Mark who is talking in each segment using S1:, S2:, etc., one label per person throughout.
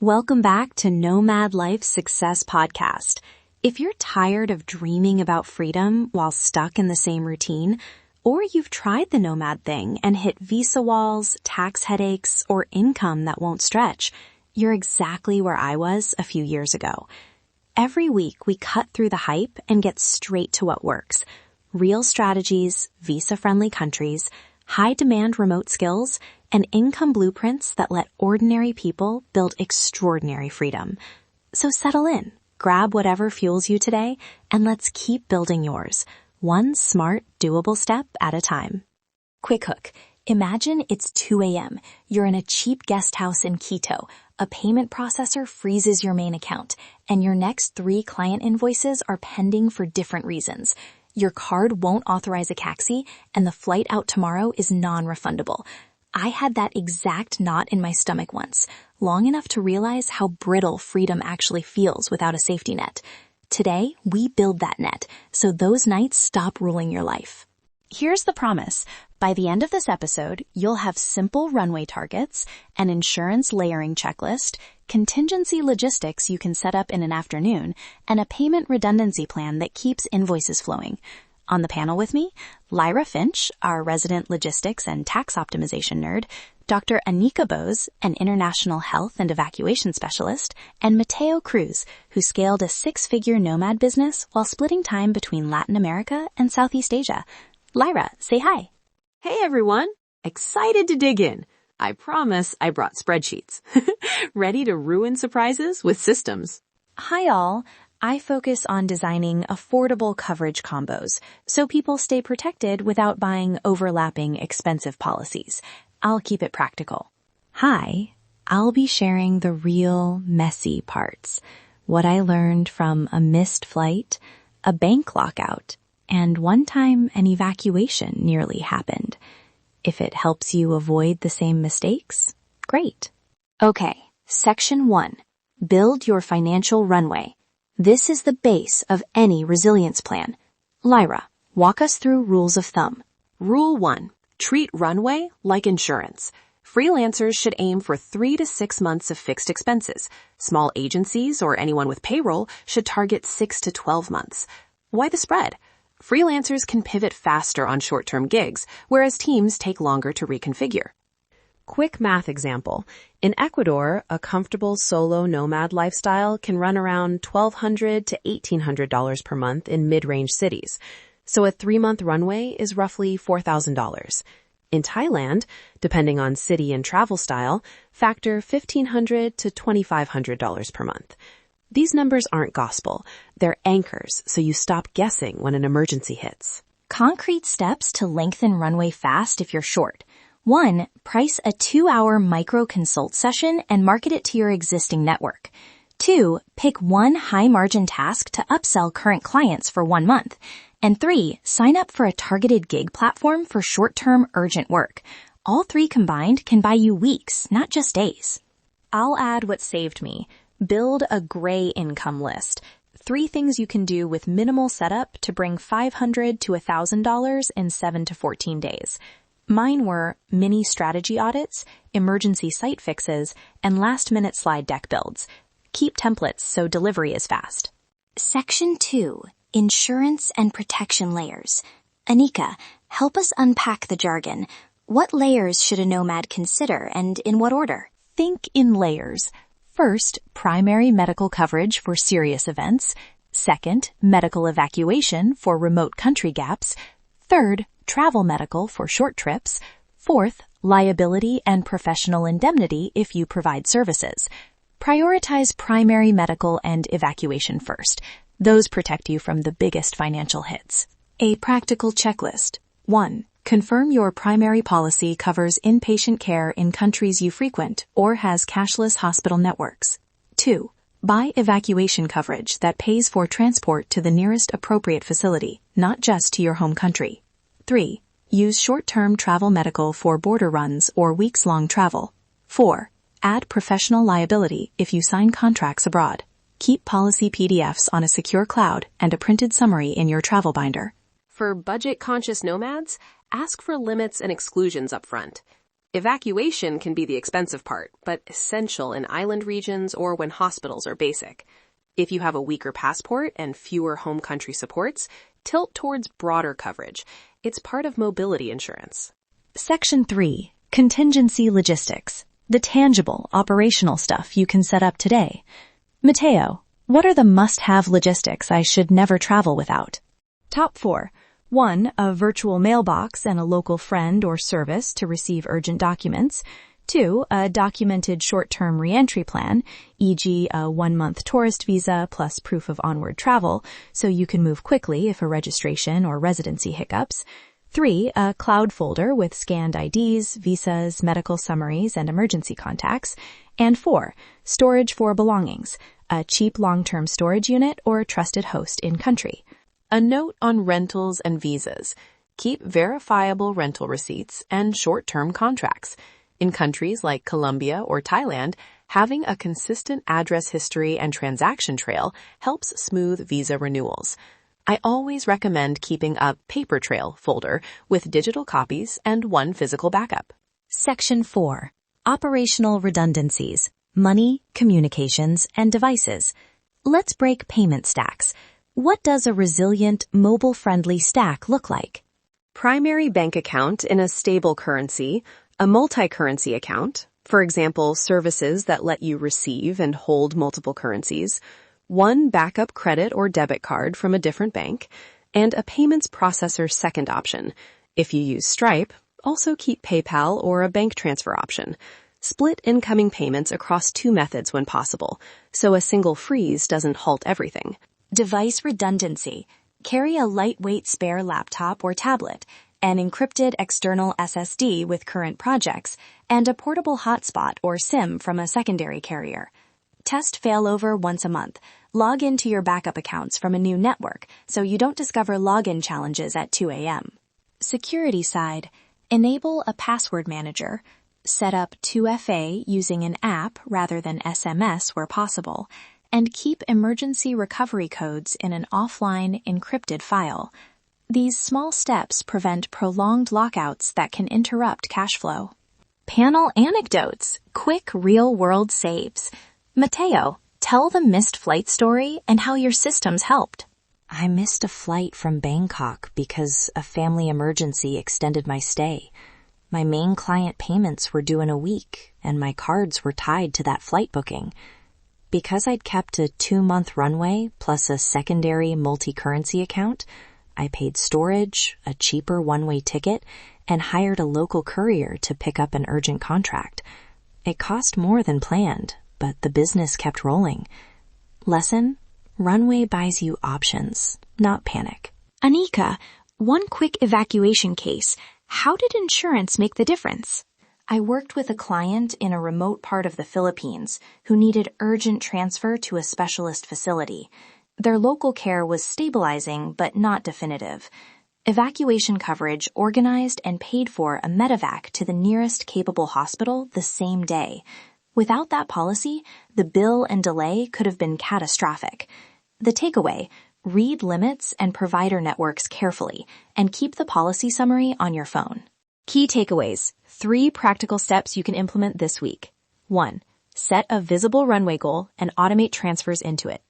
S1: Welcome back to Nomad Life Success Podcast. If you're tired of dreaming about freedom while stuck in the same routine, or you've tried the nomad thing and hit visa walls, tax headaches, or income that won't stretch, you're exactly where I was a few years ago. Every week, we cut through the hype and get straight to what works. Real strategies, visa-friendly countries, high-demand remote skills, and income blueprints that let ordinary people build extraordinary freedom. So settle in, grab whatever fuels you today, and let's keep building yours, one smart, doable step at a time. Quick hook. Imagine it's 2 a.m. You're in a cheap guest house in Quito. A payment processor freezes your main account, and your next 3 client invoices are pending for different reasons. Your card won't authorize a taxi, and the flight out tomorrow is non-refundable. I had that exact knot in my stomach once, long enough to realize how brittle freedom actually feels without a safety net. Today, we build that net, so those nights stop ruling your life. Here's the promise. By the end of this episode, you'll have simple runway targets, an insurance layering checklist, contingency logistics you can set up in an afternoon, and a payment redundancy plan that keeps invoices flowing. On the panel with me, Lyra Finch, our resident logistics and tax optimization nerd, Dr. Anika Bose, an international health and evacuation specialist, and Mateo Cruz, who scaled a 6-figure nomad business while splitting time between Latin America and Southeast Asia. Lyra, say hi.
S2: Hey everyone! Excited to dig in. I promise I brought spreadsheets. Ready to ruin surprises with systems.
S1: Hi all. I focus on designing affordable coverage combos so people stay protected without buying overlapping expensive policies. I'll keep it practical. Hi, I'll be sharing the real messy parts. What I learned from a missed flight, a bank lockout, and one time an evacuation nearly happened. If it helps you avoid the same mistakes, great. Okay, Section 1. Build your financial runway. This is the base of any resilience plan. Lyra, walk us through rules of thumb.
S2: Rule 1. Treat runway like insurance. Freelancers should aim for 3 to 6 months of fixed expenses. Small agencies or anyone with payroll should target 6 to 12 months. Why the spread? Freelancers can pivot faster on short-term gigs, whereas teams take longer to reconfigure. Quick math example. In Ecuador, a comfortable solo nomad lifestyle can run around $1,200 to $1,800 per month in mid-range cities. So a 3-month runway is roughly $4,000. In Thailand, depending on city and travel style, factor $1,500 to $2,500 per month. These numbers aren't gospel. They're anchors, so you stop guessing when an emergency hits.
S1: Concrete steps to lengthen runway fast if you're short. 1. Price a 2-hour micro-consult session and market it to your existing network. 2. Pick one high-margin task to upsell current clients for 1 month. And 3. Sign up for a targeted gig platform for short-term urgent work. All 3 combined can buy you weeks, not just days. I'll add what saved me. Build a gray income list. 3 things you can do with minimal setup to bring $500 to $1,000 in 7 to 14 days. Mine were mini strategy audits, emergency site fixes, and last-minute slide deck builds. Keep templates so delivery is fast. Section 2. Insurance and protection layers. Anika, help us unpack the jargon. What layers should a nomad consider, and in what order?
S3: Think in layers. First, primary medical coverage for serious events. Second, medical evacuation for remote country gaps. Third, travel medical for short trips. Fourth, liability and professional indemnity if you provide services. Prioritize primary medical and evacuation first. Those protect you from the biggest financial hits. A practical checklist. 1. Confirm your primary policy covers inpatient care in countries you frequent or has cashless hospital networks. 2. Buy evacuation coverage that pays for transport to the nearest appropriate facility, not just to your home country. 3. Use short-term travel medical for border runs or weeks-long travel. 4. Add professional liability if you sign contracts abroad. Keep policy PDFs on a secure cloud and a printed summary in your travel binder.
S2: For budget-conscious nomads, ask for limits and exclusions up front. Evacuation can be the expensive part, but essential in island regions or when hospitals are basic. If you have a weaker passport and fewer home country supports, tilt towards broader coverage. It's part of mobility insurance.
S3: Section 3. Contingency logistics. The tangible, operational stuff you can set up today. Mateo, what are the must-have logistics I should never travel without? Top 4. 1. A virtual mailbox and a local friend or service to receive urgent documents. 2. A documented short-term reentry plan, e.g. a 1-month tourist visa plus proof of onward travel, so you can move quickly if a registration or residency hiccups. 3. A cloud folder with scanned IDs, visas, medical summaries, and emergency contacts. And 4. Storage for belongings, a cheap long-term storage unit or trusted host in-country.
S2: A note on rentals and visas. Keep verifiable rental receipts and short-term contracts. In countries like Colombia or Thailand, having a consistent address history and transaction trail helps smooth visa renewals. I always recommend keeping a paper trail folder with digital copies and one physical backup.
S3: Section 4. Operational redundancies. Money, communications, and devices. Let's break payment stacks. What does a resilient, mobile-friendly stack look like?
S2: Primary bank account in a stable currency, a multi-currency account, for example, services that let you receive and hold multiple currencies, one backup credit or debit card from a different bank, and a payments processor second option. If you use Stripe, also keep PayPal or a bank transfer option. Split incoming payments across 2 methods when possible, so a single freeze doesn't halt everything.
S1: Device redundancy. Carry a lightweight spare laptop or tablet, an encrypted external SSD with current projects, and a portable hotspot or SIM from a secondary carrier. Test failover once a month. Log into your backup accounts from a new network so you don't discover login challenges at 2 a.m. Security side. Enable a password manager. Set up 2FA using an app rather than SMS where possible, and keep emergency recovery codes in an offline encrypted file. These small steps prevent prolonged lockouts that can interrupt cash flow. Panel anecdotes. Quick real-world saves. Mateo, tell the missed flight story and how your systems helped.
S3: I missed a flight from Bangkok because a family emergency extended my stay. My main client payments were due in a week, and my cards were tied to that flight booking. Because I'd kept a 2-month runway plus a secondary multi-currency account, I paid storage, a cheaper one-way ticket, and hired a local courier to pick up an urgent contract. It cost more than planned, but the business kept rolling. Lesson: Runway buys you options, not panic.
S1: Anika, one quick evacuation case. How did insurance make the difference? I worked with a client in a remote part of the Philippines who needed urgent transfer to a specialist facility. Their local care was stabilizing but not definitive. Evacuation coverage organized and paid for a medevac to the nearest capable hospital the same day. Without that policy, the bill and delay could have been catastrophic. The takeaway: read limits and provider networks carefully and keep the policy summary on your phone. Key takeaways. 3 practical steps you can implement this week. 1. Set a visible runway goal and automate transfers into it.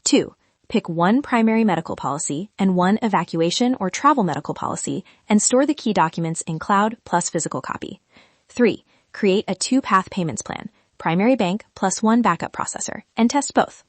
S1: 2. Pick one primary medical policy and one evacuation or travel medical policy and store the key documents in cloud plus physical copy. 3. Create a 2-path payments plan, primary bank plus 1 backup processor, and test both.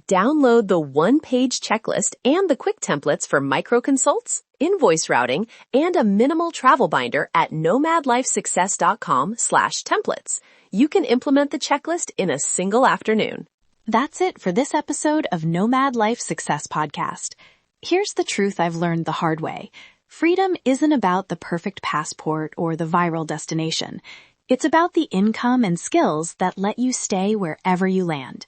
S2: Download the 1-page checklist and the quick templates for micro-consults, invoice routing, and a minimal travel binder at nomadlifesuccess.com/templates. You can implement the checklist in a single afternoon.
S1: That's it for this episode of Nomad Life Success Podcast. Here's the truth I've learned the hard way. Freedom isn't about the perfect passport or the viral destination. It's about the income and skills that let you stay wherever you land.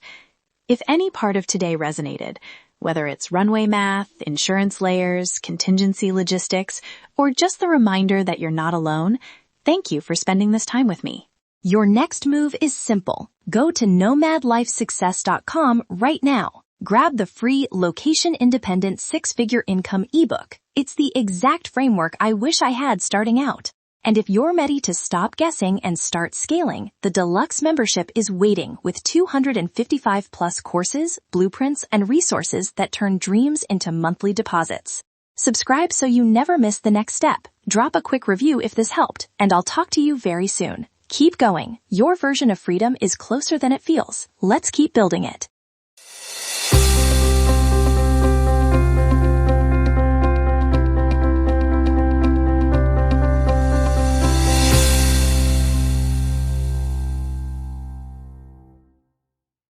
S1: If any part of today resonated, whether it's runway math, insurance layers, contingency logistics, or just the reminder that you're not alone, thank you for spending this time with me. Your next move is simple. Go to nomadlifesuccess.com right now. Grab the free Location-Independent 6-Figure Income ebook. It's the exact framework I wish I had starting out.
S3: And if you're ready to stop guessing and start scaling, the Deluxe membership is waiting with 255 plus courses, blueprints, and resources that turn dreams into monthly deposits. Subscribe so you never miss the next step. Drop a quick review if this helped, and I'll talk to you very soon. Keep going. Your version of freedom is closer than it feels. Let's keep building it.